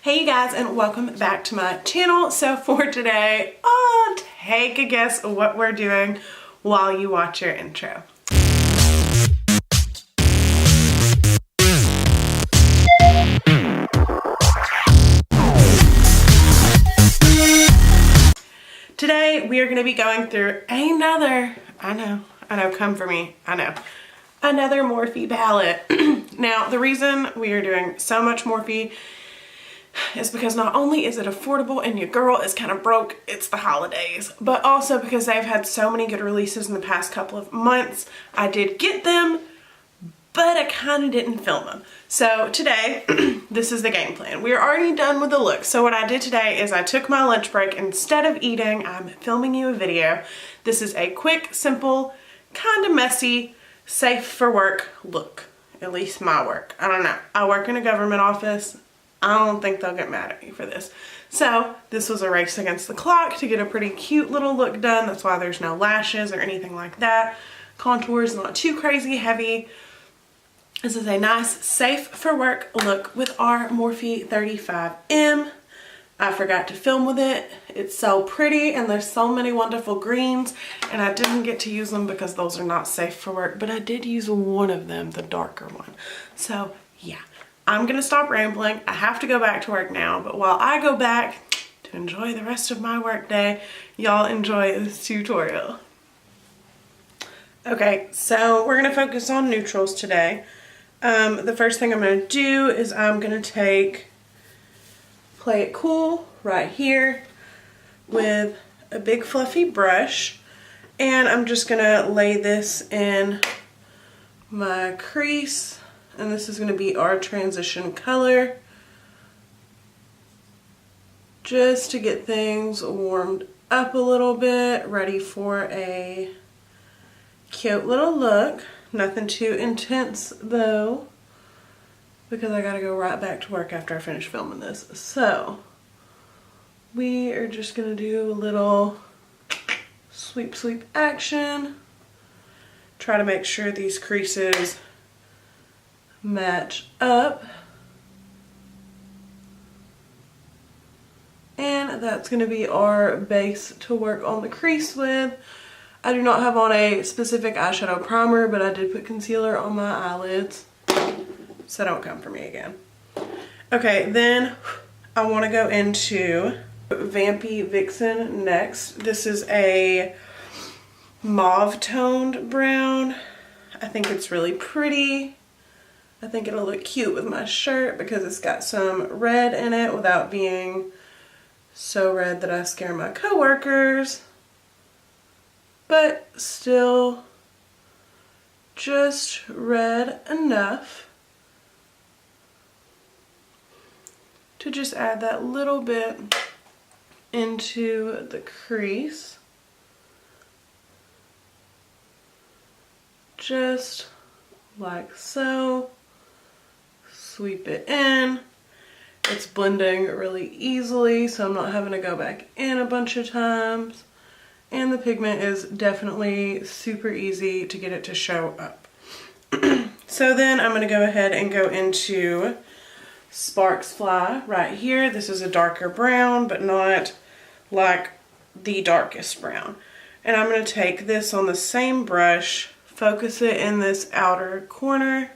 Hey you guys, and welcome back to my channel. So for today, take a guess what we're doing while you watch your intro. Today we are going to be going through another, I know, come for me, another Morphe palette. Now the reason we are doing so much Morphe is because not only is it affordable and your girl is kind of broke, it's the holidays, but also because they've had so many good releases in the past couple of months. I did get them, but I kind of didn't film them. So today, this is the game plan. We're already done with the look. So what I did today is I took my lunch break. Instead of eating, I'm filming you a video. This is a quick, simple, kind of messy, safe for work look. At least my work. I don't know. I work in a government office. I don't think they'll get mad at me for this. So this was a race against the clock to get a pretty cute little look done. That's why there's no lashes or anything like that. Contours not too crazy heavy. This is a nice safe for work look with our Morphe 35M. I forgot to film with it. It's so pretty and there's so many wonderful greens, and I didn't get to use them because those are not safe for work, but I did use one of them, the darker one. So yeah. I'm gonna stop rambling. I have to go back to work now, but while I go back to enjoy the rest of my work day, y'all enjoy this tutorial. Okay, so we're gonna focus on neutrals today. The first thing I'm gonna do is I'm gonna take Play It Cool right here with a big fluffy brush, and I'm just gonna lay this in my crease. And this is going to be our transition color, just to get things warmed up a little bit, ready for a cute little look. Nothing too intense though, because I gotta go right back to work after I finish filming this. So we are just going to do a little sweep action. Try to make sure these creases match up, and that's going to be our base to work on the crease with. I do not have on a specific eyeshadow primer, but I did put concealer on my eyelids, so don't come for me again. Okay, then I want to go into Vampy Vixen next. This is a mauve toned brown. I think it's really pretty. I think it'll look cute with my shirt because it's got some red in it without being so red that I scare my coworkers, but still just red enough to just add that little bit into the crease. Just like so. Sweep it in. It's blending really easily, so I'm not having to go back in a bunch of times. And the pigment is definitely super easy to get it to show up. So then I'm going to go ahead and go into Sparks Fly right here. This is a darker brown, but not like the darkest brown. And I'm going to take this on the same brush, focus it in this outer corner,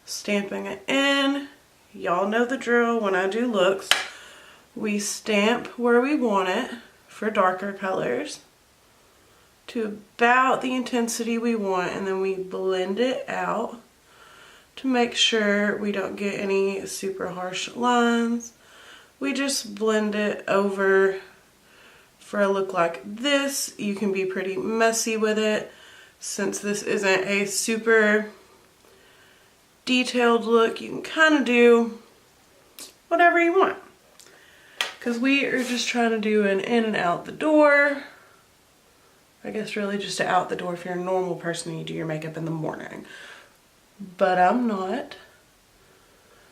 stamping it in. Y'all know the drill. When I do looks, we stamp where we want it for darker colors to about the intensity we want, and then we blend it out to make sure we don't get any super harsh lines. We just blend it over for a look like this. You can be pretty messy with it since this isn't a super detailed look. You can kind of do whatever you want, because we are just trying to do an in and out the door. I guess really just to out the door if you're a normal person and you do your makeup in the morning, but I'm not.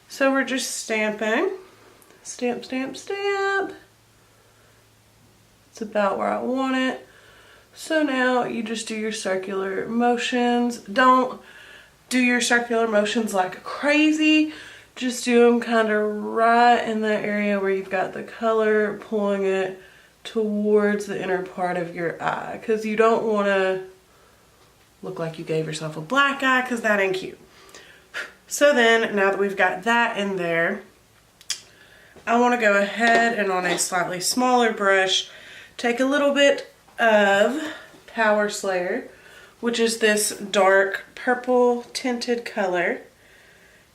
So we're just stamping, stamp. It's about where I want it. So now you just do your circular motions. Don't do your circular motions like crazy. Just do them kind of right in that area where you've got the color, pulling it towards the inner part of your eye, because you don't want to look like you gave yourself a black eye, because that ain't cute. So then, now that we've got that in there, I want to go ahead and on a slightly smaller brush, take a little bit of Power Slayer, which is this dark purple tinted color.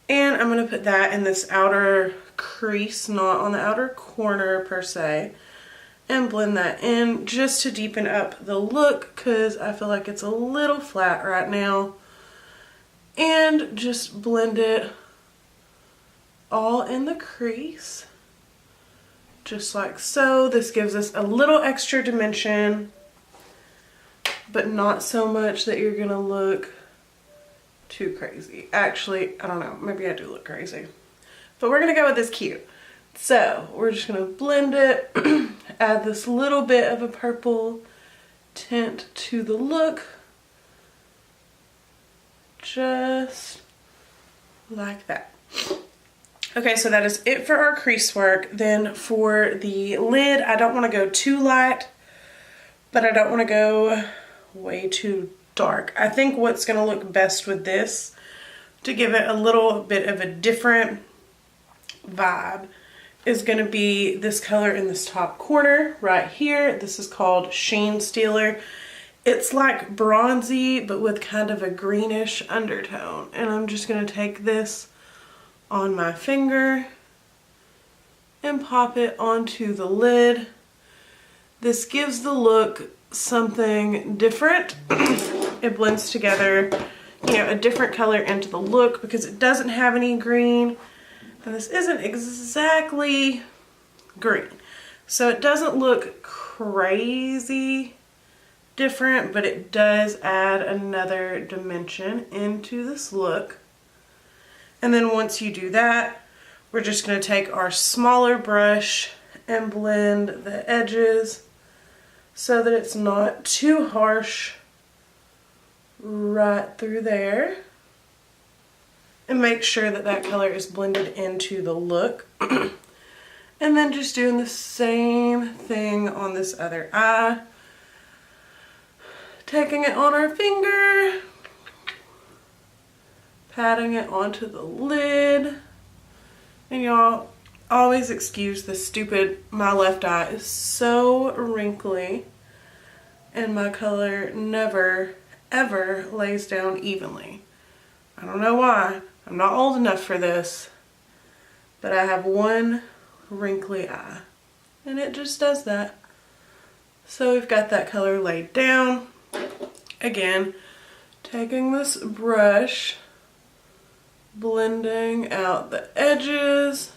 And I'm going to put that in this outer crease, not on the outer corner per se, and blend that in just to deepen up the look, because I feel like it's a little flat right now. And just blend it all in the crease, just like so. This gives us a little extra dimension, but not so much that you're going to look too crazy. Actually, I don't know, maybe I do look crazy, but we're gonna go with this cute. So we're just gonna blend it, add this little bit of a purple tint to the look, just like that. Okay, so that is it for our crease work. Then for the lid, I don't want to go too light, but I don't want to go way too dark. I think what's going to look best with this, to give it a little bit of a different vibe, is going to be this color in this top corner right here. This is called Sheen Stealer. It's like bronzy, but with kind of a greenish undertone. And I'm just going to take this on my finger and pop it onto the lid. This gives the look something different. It blends together, you know, a different color into the look, because it doesn't have any green, and this isn't exactly green. So it doesn't look crazy different, but it does add another dimension into this look. And then once you do that, we're just going to take our smaller brush and blend the edges so that it's not too harsh right through there, and make sure that that color is blended into the look. And then just doing the same thing on this other eye, taking it on our finger, patting it onto the lid. And y'all, always excuse the stupid, my left eye is so wrinkly and my color never ever lays down evenly. I don't know why. I'm not old enough for this, but I have one wrinkly eye and it just does that. So we've got that color laid down. Again, taking this brush, blending out the edges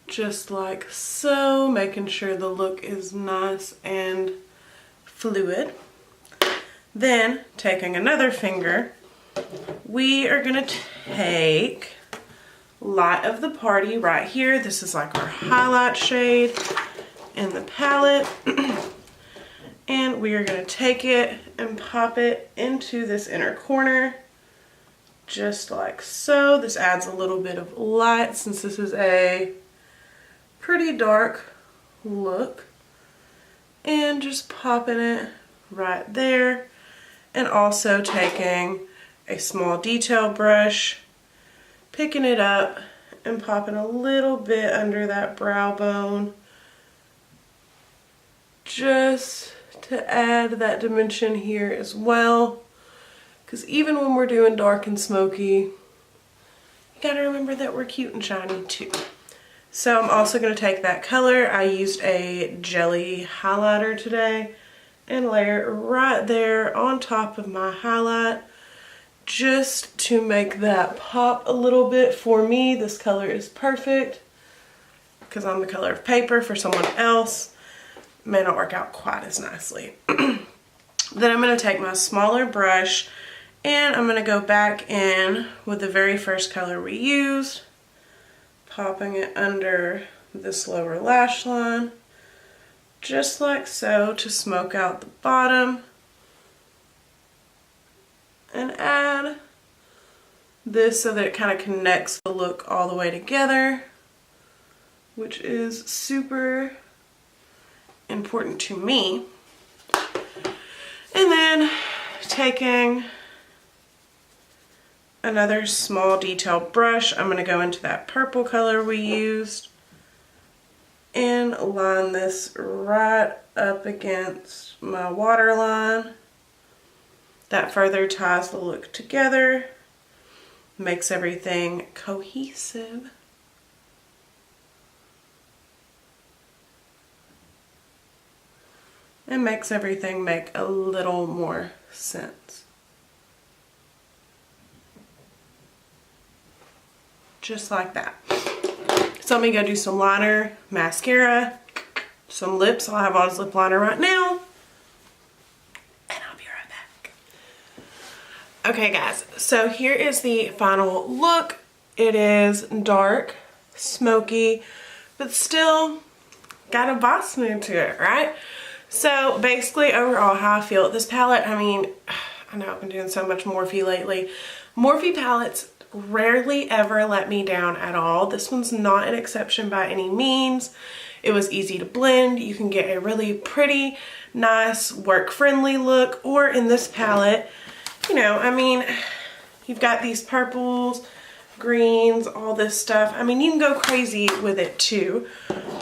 just like so, making sure the look is nice and fluid. Then, taking another finger, we are going to take Light of the Party right here. This is like our highlight shade in the palette. And we are going to take it and pop it into this inner corner, just like so. This adds a little bit of light since this is a pretty dark look. And just popping it right there. And also taking a small detail brush, picking it up and popping a little bit under that brow bone, just to add that dimension here as well. Because even when we're doing dark and smoky, you gotta remember that we're cute and shiny too. So I'm also gonna take that color. I used a jelly highlighter today and layer it right there on top of my highlight, just to make that pop a little bit. For me, this color is perfect because I'm the color of paper. For someone else, it may not work out quite as nicely. Then I'm going to take my smaller brush and I'm going to go back in with the very first color we used, popping it under this lower lash line, just like so, to smoke out the bottom and add this so that it kind of connects the look all the way together, which is super important to me. And then taking another small detail brush, I'm going to go into that purple color we used and line this right up against my waterline. That further ties the look together, makes everything cohesive. And makes everything make a little more sense. Just like that. So let me go do some liner, mascara, some lips. I'll have on lip liner right now. And I'll be right back. Okay guys, so here is the final look. It is dark, smoky, but still got a boss mood to it, right? So basically overall how I feel with this palette, I mean, I know I've been doing so much Morphe lately. Morphe palettes rarely ever let me down at all. This one's not an exception by any means. It was easy to blend. You can get a really pretty, nice, work-friendly look, or in this palette, you know, I mean, you've got these purples, greens, all this stuff. I mean, you can go crazy with it too.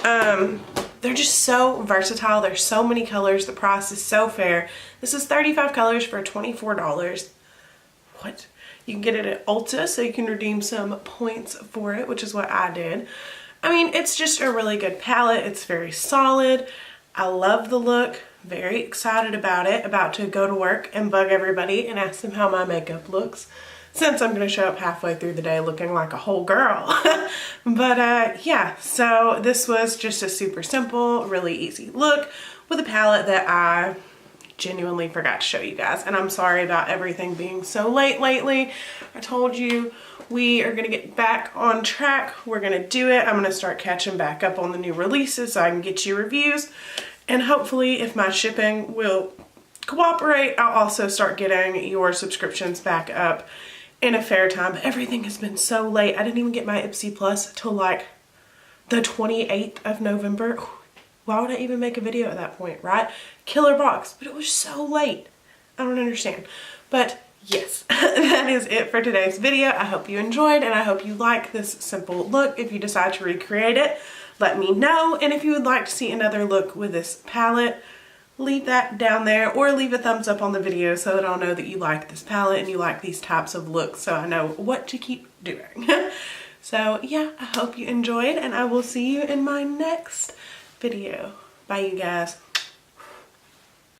They're just so versatile. There's so many colors. The price is so fair. This is 35 colors for $24. What? You can get it at Ulta, so you can redeem some points for it, which is what I did. I mean, it's just a really good palette. It's very solid. I love the look. Very excited about it. About to go to work and bug everybody and ask them how my makeup looks, since I'm going to show up halfway through the day looking like a whole girl. But yeah, so this was just a super simple, really easy look with a palette that I genuinely forgot to show you guys. And I'm sorry about everything being so late lately. I told you we are going to get back on track. We're going to do it. I'm going to start catching back up on the new releases so I can get you reviews. And hopefully if my shipping will cooperate, I'll also start getting your subscriptions back up in a fair time. But everything has been so late. I didn't even get my Ipsy Plus till like the 28th of November. Why would I even make a video at that point, right? Killer box, but it was so late. I don't understand. But yes, that is it for today's video. I hope you enjoyed and I hope you like this simple look. If you decide to recreate it, let me know. And if you would like to see another look with this palette, leave that down there or leave a thumbs up on the video so that I'll know that you like this palette and you like these types of looks, so I know what to keep doing. So yeah, I hope you enjoyed and I will see you in my next video. Bye you guys.